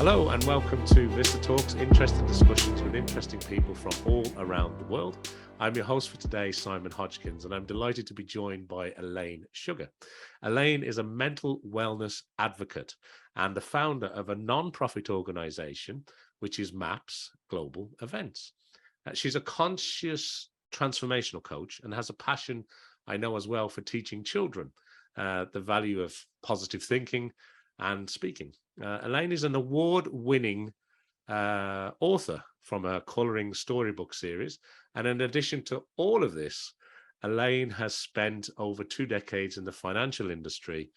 Hello and welcome to VistaTalks, interesting discussions with interesting people from all around the world. I'm your host for today, Simon Hodgkins, and I'm delighted to be joined by Elaine Sugar. Elaine is a mental wellness advocate and the founder of a non-profit organization, which is M.A.P.S Global Events. She's a conscious transformational coach and has a passion, I know as well, for teaching children the value of positive thinking and speaking. Elaine is an award-winning author from a coloring storybook series. And in addition to all of this, Elaine has spent over 2 decades in the financial industry,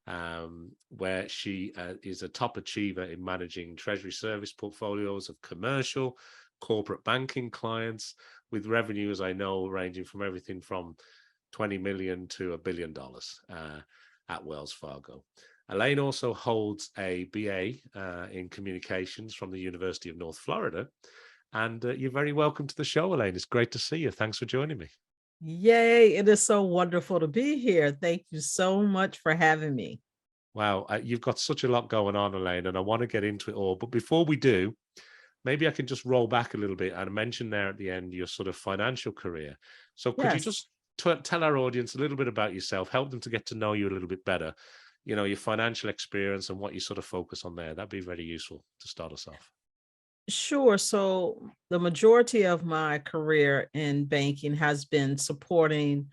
where she is a top achiever in managing treasury service portfolios of commercial, corporate banking clients with revenues, I know, ranging from everything from 20 million to $1 billion at Wells Fargo. Elaine also holds a BA in communications from the University of North Florida. And you're very welcome to the show, Elaine. It's great to see you. Thanks for joining me. Yay, it is so wonderful to be here. Thank you so much for having me. Wow, you've got such a lot going on, Elaine, and I want to get into it all. But before we do, maybe I can just roll back a little bit and mention there at the end your sort of financial career. So could you Yes, just tell our audience a little bit about yourself, help them to get to know you a little bit better, you know, your financial experience and what you sort of focus on there? That'd be very useful to start us off. sure. So the majority of my career in banking has been supporting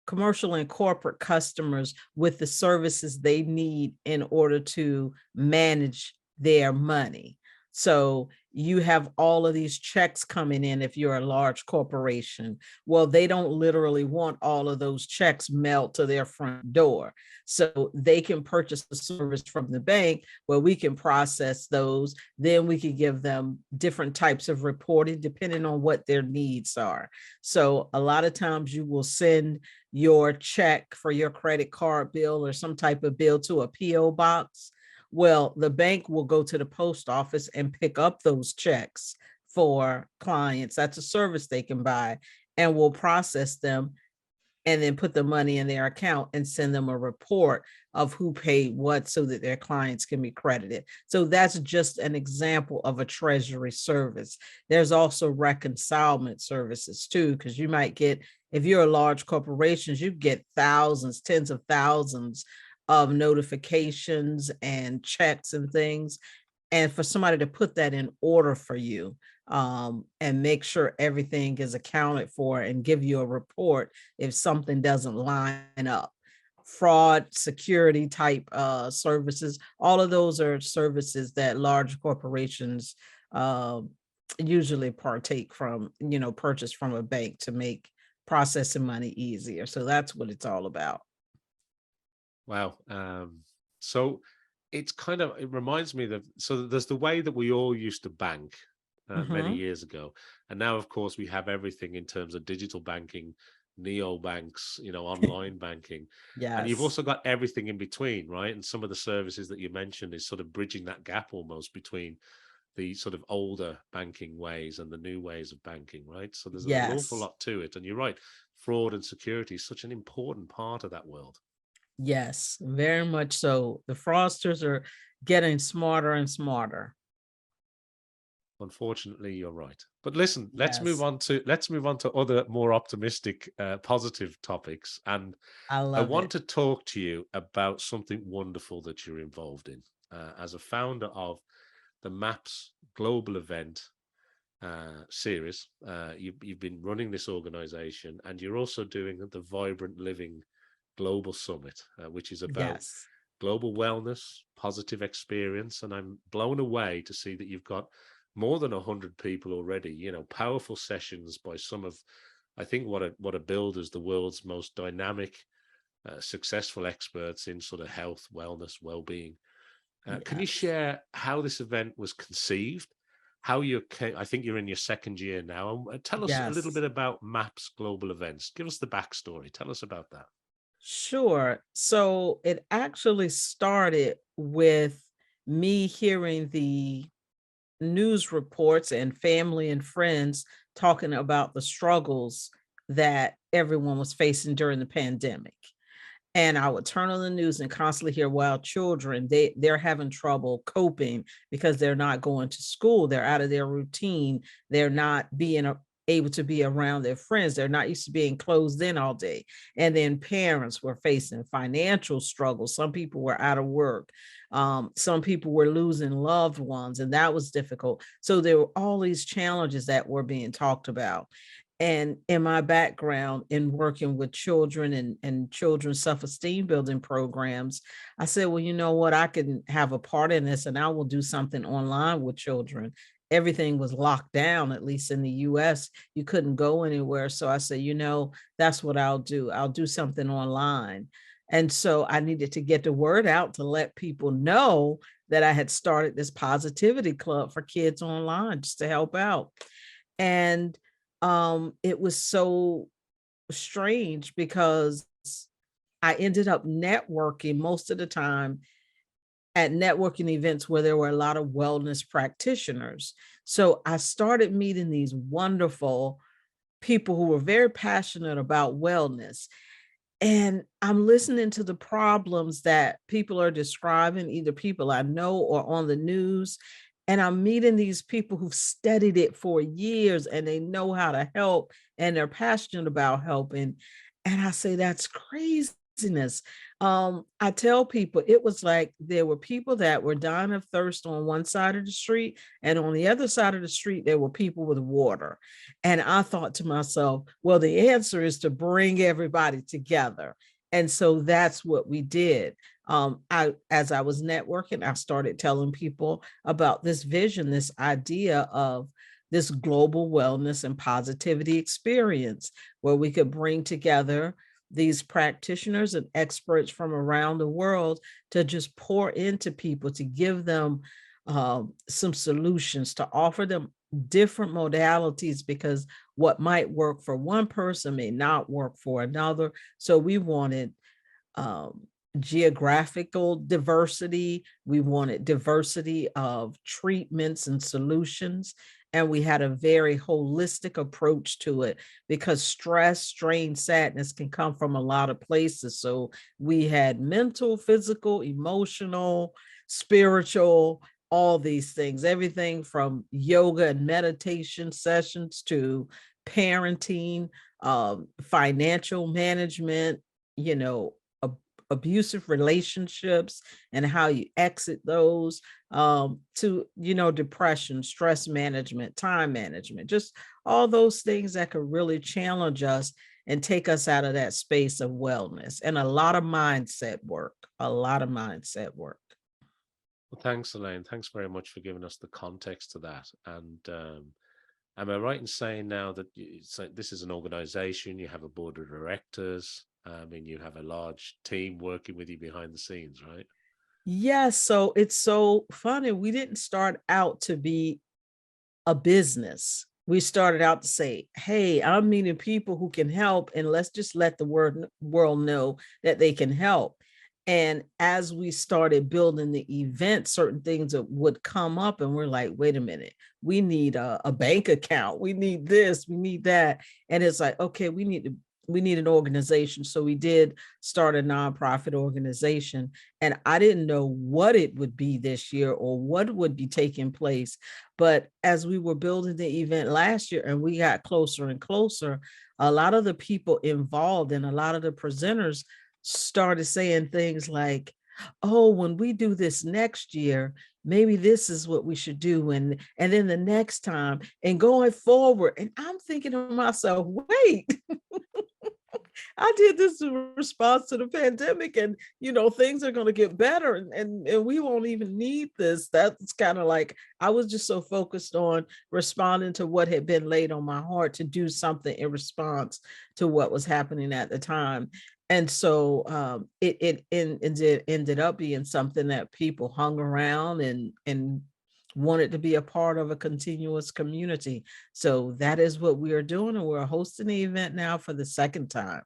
commercial and corporate customers with the services they need in order to manage their money. So you have all of these checks coming in if you're a large corporation. Well, they don't literally want all of those checks mailed to their front door. So they can purchase the service from the bank where we can process those. Then we can give them different types of reporting depending on what their needs are. So a lot of times you will send your check for your credit card bill or some type of bill to a PO box. Well, the bank will go to the post office and pick up those checks for clients. That's a service they can buy, and will process them and then put the money in their account and send them a report of who paid what so that their clients can be credited. So that's just an example of a treasury service. There's also reconcilement services too, because you might get, if you're a large corporation, you get thousands, tens of thousands of notifications and checks and things. And for somebody to put that in order for you, and make sure everything is accounted for and give you a report if something doesn't line up. Fraud, security type services, all of those are services that large corporations usually partake from, purchase from a bank to make processing money easier. So that's what it's all about. Wow. So it's kind of, it reminds me that, so there's the way that we all used to bank many Mhm. years ago. And now, of course, we have everything in terms of digital banking, neo banks, you know, online banking. And you've Yes. also got everything in between, right? And some of the services that you mentioned is sort of bridging that gap almost between the sort of older banking ways and the new ways of banking, right? So there's an awful Yes. lot to it. And you're right, fraud and security is such an important part of that world. Yes, very much so. The fraudsters are getting smarter and smarter. Unfortunately, you're right. But listen, Yes, let's move on to other more optimistic, positive topics. And I I love want it. to talk to you about something wonderful that you're involved in as a founder of the M.A.P.S global event series. You've been running this organization, and you're also doing the Vibrant Living Global Summit, which is about Yes. global wellness, positive experience. And I'm blown away to see that you've got more than 100 people already, you know, powerful sessions by some of, I think, what are billed as the world's most dynamic, successful experts in sort of health, wellness, well-being. Can you Yes. share how this event was conceived? How you came, I think you're in your second year now. Tell us a little Yes. bit about M.A.P.S global events. Give us the backstory. Tell us about that. Sure. So it actually started with me hearing the news reports and family and friends talking about the struggles that everyone was facing during the pandemic. And I would turn on the news and constantly hear, well, children, they're having trouble coping because they're not going to school. They're out of their routine. They're not being able to be around their friends. They're not used to being closed in all day. And then parents were facing financial struggles. Some people were out of work. Some people were losing loved ones, and that was difficult. So there were all these challenges that were being talked about. And in my background in working with children and children's self-esteem building programs, I said, well, you know what, I can have a part in this, and I will do something online with children. Everything was locked down, at least in the US. You couldn't go anywhere. So I said, that's what I'll do. I'll do something online. And so I needed to get the word out to let people know that I had started this positivity club for kids online just to help out. And it was so strange because I ended up networking most of the time at networking events where there were a lot of wellness practitioners. So I started meeting these wonderful people who were very passionate about wellness. And I'm listening to the problems that people are describing, either people I know or on the news. And I'm meeting these people who've studied it for years and they know how to help and they're passionate about helping. And I say, that's craziness. I tell people it was like there were people that were dying of thirst on one side of the street, and on the other side of the street, there were people with water. And I thought to myself, well, the answer is to bring everybody together. And so that's what we did. As I was networking, I started telling people about this vision, this idea of this global wellness and positivity experience where we could bring together these practitioners and experts from around the world to just pour into people, to give them some solutions, to offer them different modalities, because what might work for one person may not work for another. So we wanted geographical diversity. We wanted diversity of treatments and solutions. And we had a very holistic approach to it because stress, strain, sadness can come from a lot of places. So we had mental, physical, emotional, spiritual, all these things, everything from yoga and meditation sessions to parenting, financial management, abusive relationships and how you exit those, to depression, stress management, time management, just all those things that could really challenge us and take us out of that space of wellness, and a lot of mindset work. Well, thanks, Elaine. Thanks very much for giving us the context to that. And am I right in saying now that this is an organization, you have a board of directors, and you have a large team working with you behind the scenes, right? Yes. So it's so funny. We didn't start out to be a business. We started out to say, hey, I'm meeting people who can help, and let's just let the world know that they can help. And as we started building the event, certain things would come up, and we're like, wait a minute, we need a bank account. We need this, we need that. And it's like, okay, we need an organization. So we did start a nonprofit organization, and I didn't know what it would be this year or what would be taking place. But as we were building the event last year and we got closer and closer, a lot of the people involved and a lot of the presenters started saying things like, oh, when we do this next year, maybe this is what we should do. And then the next time and going forward. And I'm thinking to myself, wait, I did this in response to the pandemic, and things are going to get better, and we won't even need this. That's kind of like I was just so focused on responding to what had been laid on my heart to do something in response to what was happening at the time. And so it ended up being something that people hung around and wanted to be a part of a continuous community. So that is what we are doing, and we're hosting the event now for the second time.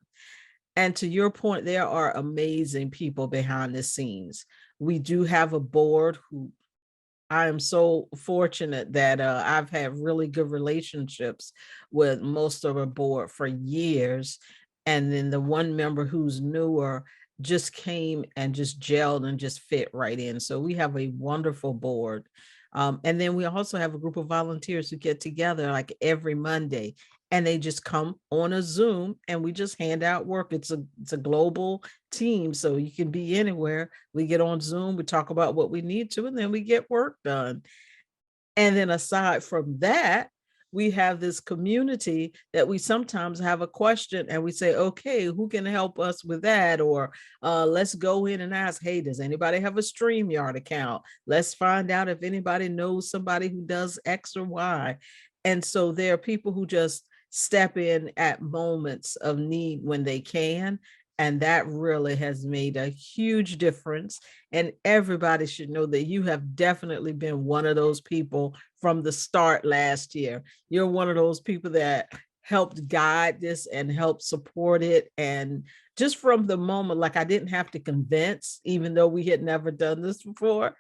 And to your point, there are amazing people behind the scenes. We do have a board who I am so fortunate that I've had really good relationships with most of our board for years. And then the one member who's newer, just came and just gelled and just fit right in. So we have a wonderful board. And then we also have a group of volunteers who get together like every Monday, and they just come on a Zoom and we just hand out work. It's a global team, so you can be anywhere. We get on Zoom, we talk about what we need to, and then we get work done. And then aside from that, we have this community that we sometimes have a question and we say, okay, who can help us with that? Or let's go in and ask, hey, does anybody have a StreamYard account? Let's find out if anybody knows somebody who does X or Y. And so there are people who just step in at moments of need when they can. And that really has made a huge difference. And everybody should know that you have definitely been one of those people from the start last year. You're one of those people that helped guide this and helped support it. And just from the moment, like I didn't have to convince, even though we had never done this before.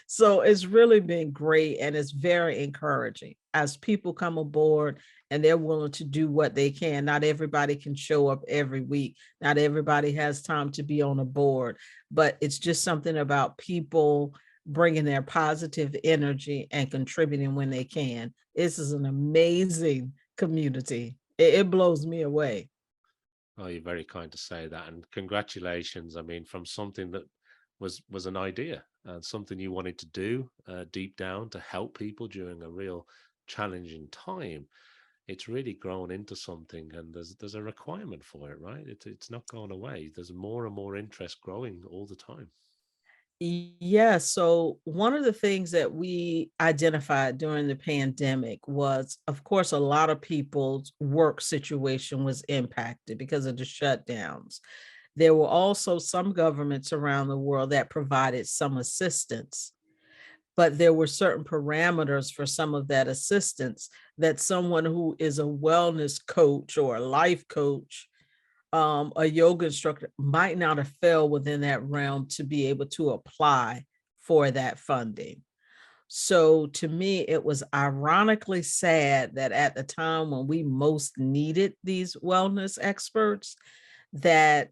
So it's really been great. And it's very encouraging as people come aboard and they're willing to do what they can. Not everybody can show up every week. Not everybody has time to be on a board, but it's just something about people bringing their positive energy and contributing when they can. This is an amazing community. It blows me away. Oh, you're very kind to say that, and congratulations. I mean, from something that was an idea and something you wanted to do deep down to help people during a real challenging time, it's really grown into something, and there's a requirement for it, right? It's not going away. There's more and more interest growing all the time. Yeah, so one of the things that we identified during the pandemic was, of course, a lot of people's work situation was impacted because of the shutdowns. There were also some governments around the world that provided some assistance, but there were certain parameters for some of that assistance that someone who is a wellness coach or a life coach, a yoga instructor might not have fell within that realm to be able to apply for that funding. So to me, it was ironically sad that at the time when we most needed these wellness experts, that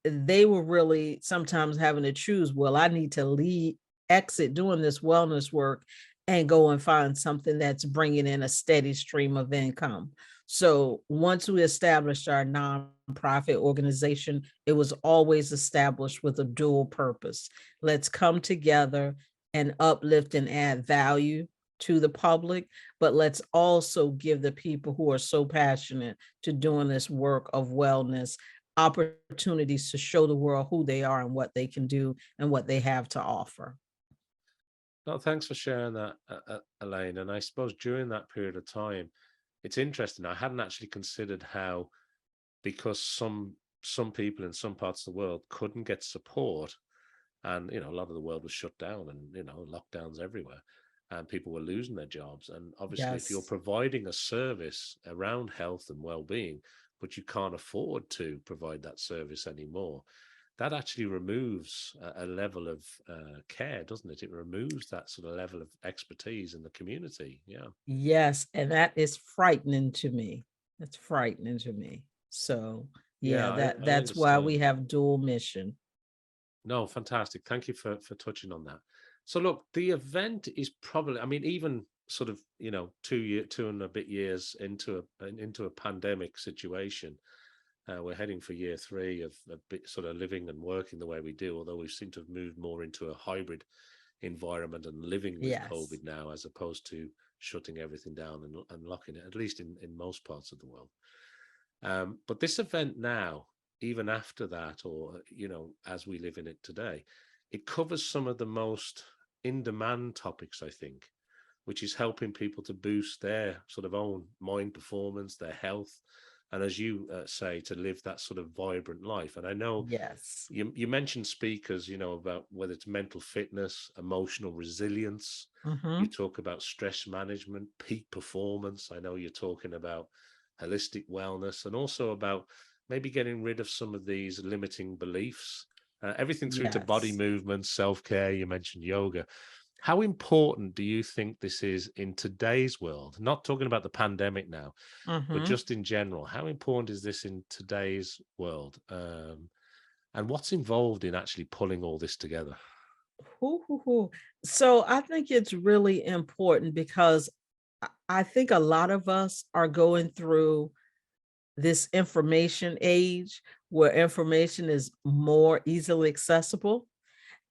they were really sometimes having to choose, well, I need to exit doing this wellness work and go and find something that's bringing in a steady stream of income. So once we established our nonprofit organization, it was always established with a dual purpose. Let's come together and uplift and add value to the public, but let's also give the people who are so passionate to doing this work of wellness opportunities to show the world who they are and what they can do and what they have to offer. No, thanks for sharing that, Elaine. And I suppose during that period of time, it's interesting. I hadn't actually considered how, because some people in some parts of the world couldn't get support, and a lot of the world was shut down, and lockdowns everywhere, and people were losing their jobs. And obviously, if you're Yes. providing a service around health and well-being, but you can't afford to provide that service anymore, that actually removes a level of care, doesn't it? It removes that sort of level of expertise in the community. Yeah. Yes. And that is frightening to me. That's frightening to me. So yeah, Yeah, I that's why we understand. have dual mission. No, fantastic. Thank you for touching on that. So look, the event is probably, I mean, even sort of, 2 and a bit years into a pandemic situation, we're heading for year three of a bit sort of living and working the way we do, although we seem to have moved more into a hybrid environment and living with Yes. COVID now, as opposed to shutting everything down and locking it, at least in most parts of the world. But this event now, even after that, or as we live in it today, it covers some of the most in-demand topics, I think, which is helping people to boost their sort of own mind performance, their health, and as you say, to live that sort of vibrant life. And I know Yes. you mentioned speakers, about whether it's mental fitness, emotional resilience. You Hmm. talk about stress management, peak performance. I know you're talking about holistic wellness, and also about maybe getting rid of some of these limiting beliefs. Everything through to body Yes. movement, self-care. You mentioned yoga. How important do you think this is in today's world? Not talking about the pandemic now, but Hmm. just in general. How important is this in today's world? And what's involved in actually pulling all this together? Hoo, hoo, hoo. So I think it's really important because I think a lot of us are going through this information age where information is more easily accessible.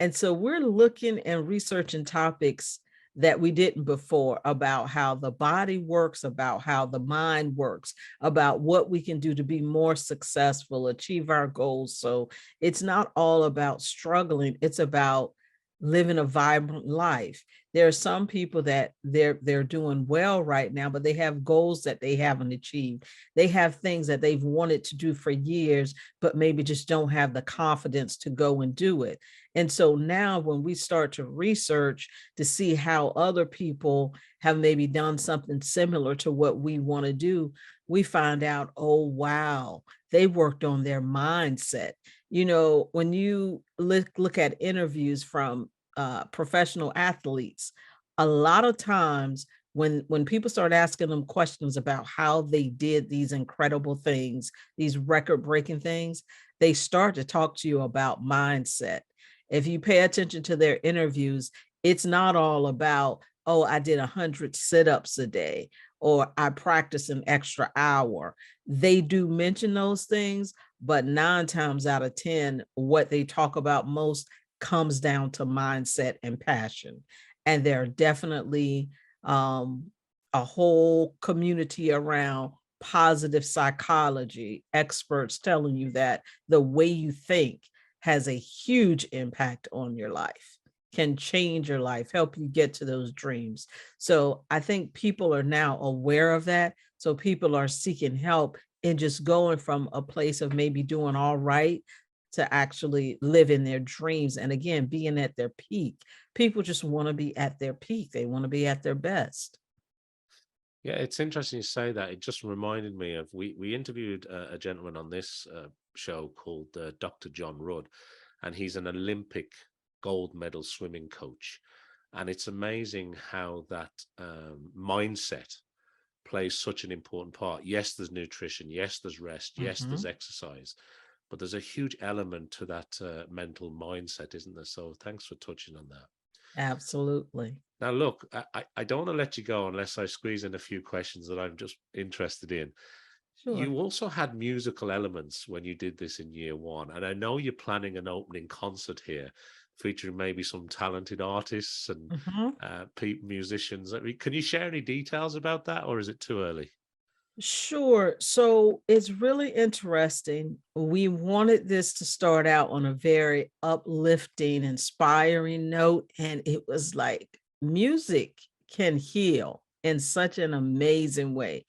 And so we're looking and researching topics that we didn't before about how the body works, about how the mind works, about what we can do to be more successful, achieve our goals. So it's not all about struggling, it's about living a vibrant life. There are some people that they're doing well right now, but they have goals that they haven't achieved. They have things that they've wanted to do for years, but maybe just don't have the confidence to go and do it. And so now when we start to research to see how other people have maybe done something similar to what we want to do, we find out, oh, wow, they worked on their mindset. You know, when you look at interviews from professional athletes, a lot of times when people start asking them questions about how they did these incredible things, these record-breaking things, they start to talk to you about mindset. If you pay attention to their interviews, it's not all about, oh, I did 100 sit-ups a day, or I practice an extra hour. They do mention those things, but 9 times out of 10, what they talk about most comes down to mindset and passion. And there are definitely a whole community around positive psychology, experts telling you that the way you think has a huge impact on your life, can change your life, help you get to those dreams. So I think people are now aware of that. So people are seeking help in just going from a place of maybe doing all right to actually living their dreams. And again, being at their peak. People just want to be at their peak. They want to be at their best. Yeah, it's interesting you say that. It just reminded me of we interviewed a gentleman on this show called Dr. John Rudd, and he's an Olympic gold medal swimming coach. And it's amazing how that mindset plays such an important part. Yes, there's nutrition. Yes, there's rest. Yes, there's Mhm. exercise. But there's a huge element to that mental mindset, isn't there? So thanks for touching on that. Absolutely. Now, look, I don't want to let you go unless I squeeze in a few questions that I'm just interested in. Sure. You also had musical elements when you did this in year one. And I know you're planning an opening concert here featuring maybe some talented artists and Mhm. musicians. I mean, can you share any details about that, or is it too early? Sure. So it's really interesting. We wanted this to start out on a very uplifting, inspiring note. And it was like music can heal in such an amazing way.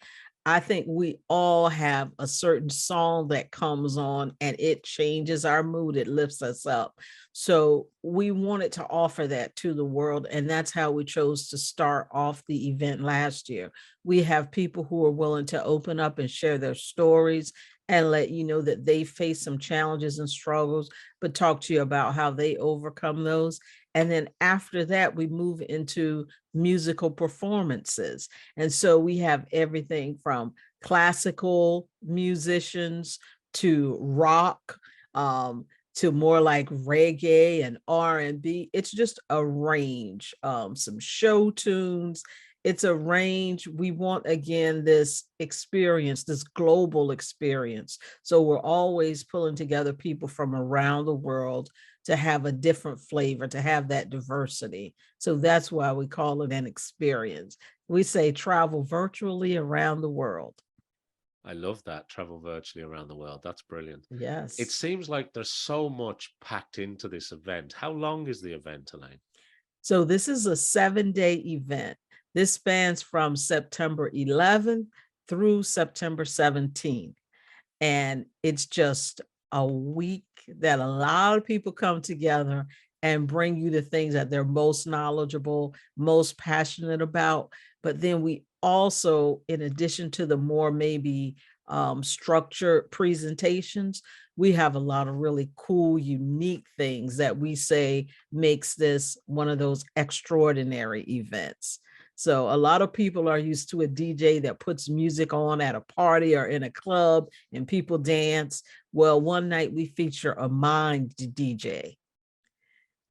I think we all have a certain song that comes on and it changes our mood, it lifts us up. So we wanted to offer that to the world. And that's how we chose to start off the event last year. We have people who are willing to open up and share their stories and let you know that they face some challenges and struggles, but talk to you about how they overcome those. And then after that, we move into musical performances. And so we have everything from classical musicians to rock, to more like reggae and R&B. It's just a range, some show tunes. It's a range. We want, again, this experience, this global experience. So we're always pulling together people from around the world to have a different flavor, to have that diversity. So that's why we call it an experience. We say travel virtually around the world. I love that. Travel virtually around the world. That's brilliant. It Yes. seems like there's so much packed into this event. How long is the event, Elaine? So this is a 7-day event. This spans from September 11th through September 17th. And it's just a week that a lot of people come together and bring you the things that they're most knowledgeable, most passionate about. But then we also, in addition to the more maybe structured presentations, we have a lot of really cool, unique things that we say makes this one of those extraordinary events. So a lot of people are used to a DJ that puts music on at a party or in a club and people dance. Well, one night we feature a mind DJ,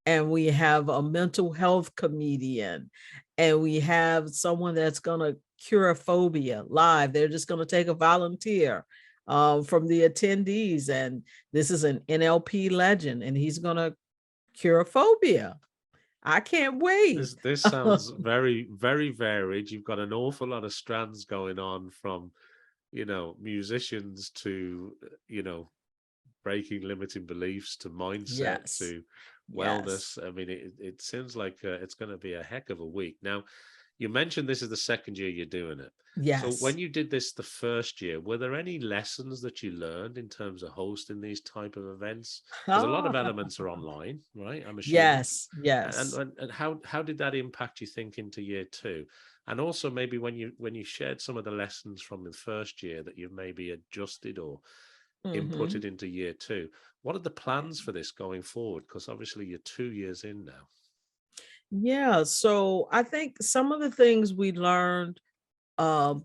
and we have a mental health comedian, and we have someone that's going to cure a phobia live. They're just going to take a volunteer from the attendees, and this is an NLP legend, and he's going to cure a phobia. I can't wait. This sounds very, very varied. You've got an awful lot of strands going on, from, musicians to, breaking limiting beliefs, to mindset, Yes. to Yes. wellness. I mean, it seems like it's going to be a heck of a week. Now, you mentioned this is the second year you're doing it. So Yes. when you did this the first year, were there any lessons that you learned in terms of hosting these type of events? Because a lot of elements are online, right? I'm assuming. Yes. And, Yes. and how did that impact you think into year two? And also maybe when you shared some of the lessons from the first year that you've maybe adjusted or Mm-hmm. inputted into year two, what are the plans for this going forward? Because obviously you're 2 years in now. Yeah. So I think some of the things we learned, um,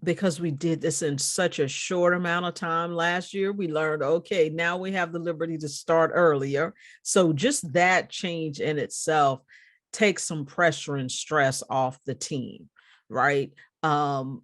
because we did this in such a short amount of time last year, we learned, okay, now we have the liberty to start earlier. So just that change in itself takes some pressure and stress off the team, right? Um,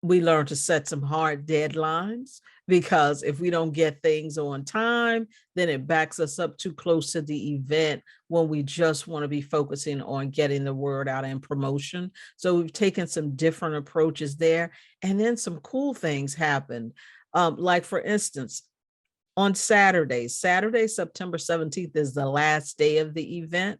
we learn to set some hard deadlines, because if we don't get things on time, then it backs us up too close to the event, when we just want to be focusing on getting the word out and promotion. So we've taken some different approaches there. And then some cool things happened. Like for instance, on Saturday, September 17th is the last day of the event.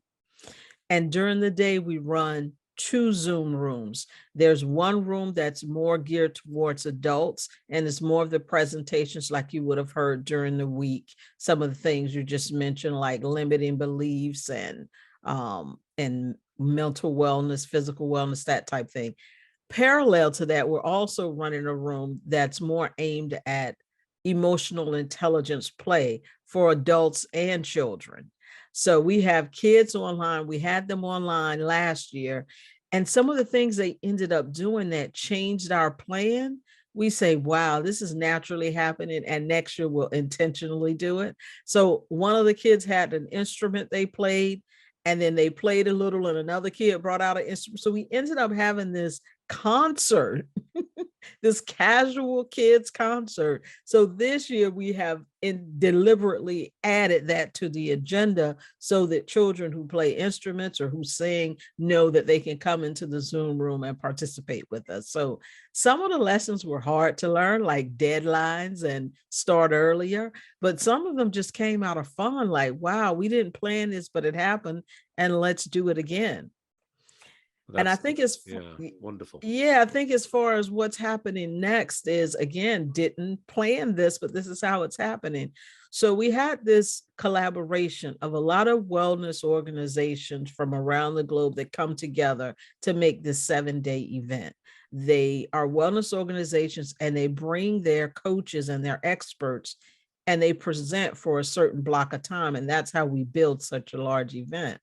And during the day, we run two Zoom rooms. There's one room that's more geared towards adults, and it's more of the presentations like you would have heard during the week. Some of the things you just mentioned, like limiting beliefs and mental wellness, physical wellness, that type thing. Parallel to that, we're also running a room that's more aimed at emotional intelligence play for adults and children. So we have kids online. We had them online last year. And some of the things they ended up doing that changed our plan, we say, wow, this is naturally happening. And next year we'll intentionally do it. So one of the kids had an instrument they played, and then they played a little, and another kid brought out an instrument. So we ended up having this concert, this casual kids concert. So this year we have deliberately added that to the agenda, so that children who play instruments or who sing know that they can come into the Zoom room and participate with us. So some of the lessons were hard to learn, like deadlines and start earlier, but some of them just came out of fun, like, wow, we didn't plan this, but it happened, and let's do it again. And I That's think it's, yeah, wonderful. yeah, I think as far as what's happening next is, again, didn't plan this, but this is how it's happening. So we had this collaboration of a lot of wellness organizations from around the globe that come together to make this 7-day event. They are wellness organizations, and they bring their coaches and their experts, and they present for a certain block of time. And that's how we build such a large event.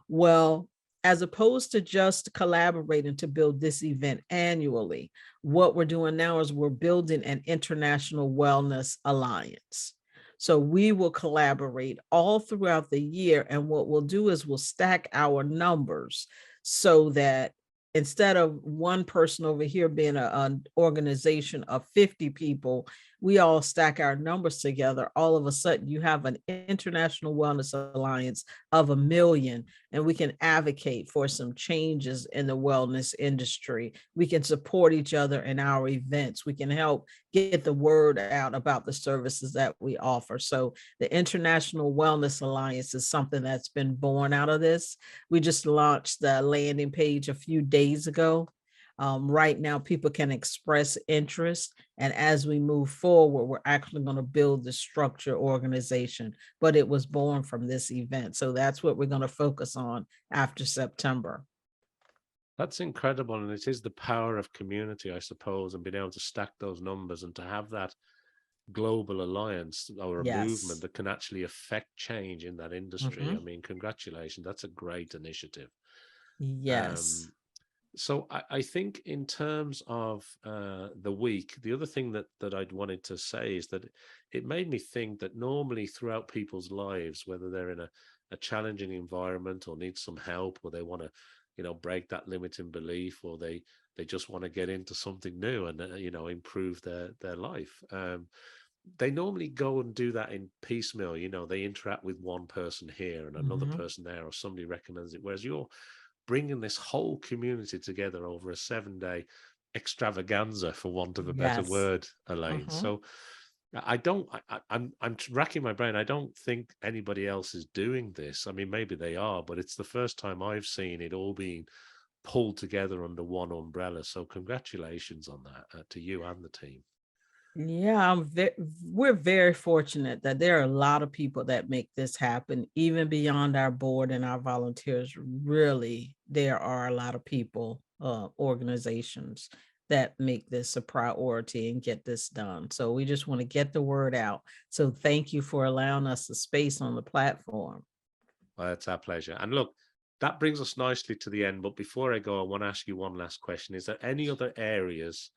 Well, as opposed to just collaborating to build this event annually, what we're doing now is we're building an international wellness alliance. So we will collaborate all throughout the year. And what we'll do is we'll stack our numbers, so that instead of one person over here being an organization of 50 people, we all stack our numbers together. All of a sudden, you have an international wellness alliance of 1 million, and we can advocate for some changes in the wellness industry. We can support each other in our events. We can help get the word out about the services that we offer. So the International Wellness Alliance is something that's been born out of this. We just launched the landing page a few days ago. Right now, people can express interest. And as we move forward, we're actually going to build the structure organization. But it was born from this event. So that's what we're going to focus on after September. That's incredible. And it is the power of community, I suppose, and being able to stack those numbers and to have that global alliance or a movement Yes. that can actually affect change in that industry. I Mhm. mean, congratulations. That's a great initiative. Yes. Um, So I think in terms of the week, the other thing that I'd wanted to say is that it made me think that normally throughout people's lives, whether they're in a challenging environment or need some help, or they want to, break that limiting belief, or they just want to get into something new and improve their life. They normally go and do that in piecemeal. They interact with one person here and another Mhm. person there, or somebody recommends it. Whereas you're bringing this whole community together over a 7-day extravaganza, for want of a better Yes. word, Elaine. Mhm. So I don't. I'm racking my brain. I don't think anybody else is doing this. I mean, maybe they are, but it's the first time I've seen it all being pulled together under one umbrella. So congratulations on that to you and the team. Yeah, we're very fortunate that there are a lot of people that make this happen, even beyond our board and our volunteers. Really, there are a lot of people, organizations that make this a priority and get this done. So we just want to get the word out. So thank you for allowing us the space on the platform. Well, it's our pleasure. And look, that brings us nicely to the end. But before I go, I want to ask you one last question. Is there any other areas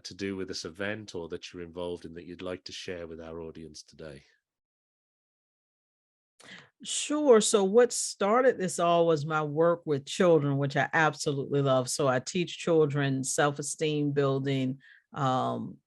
to do with this event or that you're involved in that you'd like to share with our audience today? Sure. So what started this all was my work with children, which I absolutely love. So I teach children self-esteem building, um,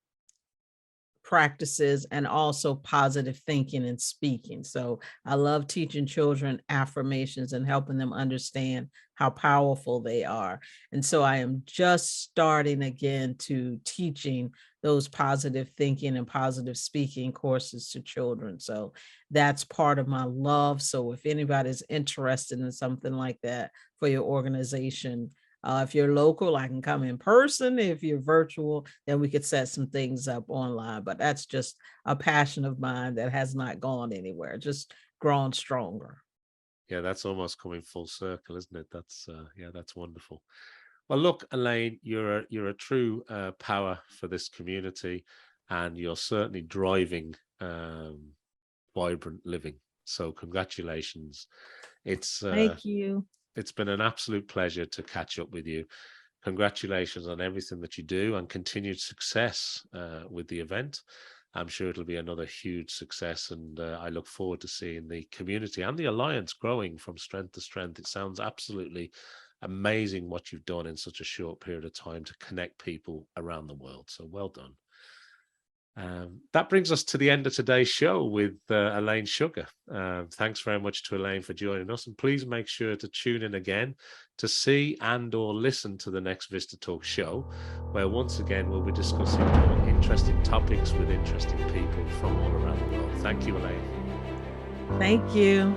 practices, and also positive thinking and speaking. So I love teaching children affirmations and helping them understand how powerful they are. And so I am just starting again to teaching those positive thinking and positive speaking courses to children. So that's part of my love. So if anybody's interested in something like that for your organization, if you're local, I can come in person. If you're virtual, then we could set some things up online. But that's just a passion of mine that has not gone anywhere, just grown stronger. Yeah, that's almost coming full circle, isn't it? That's yeah, that's wonderful. Well, look, Elaine, you're a true power for this community, and you're certainly driving vibrant living. So, congratulations. It's Thank you. it's been an absolute pleasure to catch up with you. Congratulations on everything that you do and continued success with the event. I'm sure it'll be another huge success, and I look forward to seeing the community and the alliance growing from strength to strength. It sounds absolutely amazing what you've done in such a short period of time to connect people around the world. So well done. That brings us to the end of today's show with Elaine Sugar. Thanks very much to Elaine for joining us, and please make sure to tune in again to see and or listen to the next VistaTalks show, where once again we'll be discussing more interesting topics with interesting people from all around the world. Thank you, Elaine. Thank you.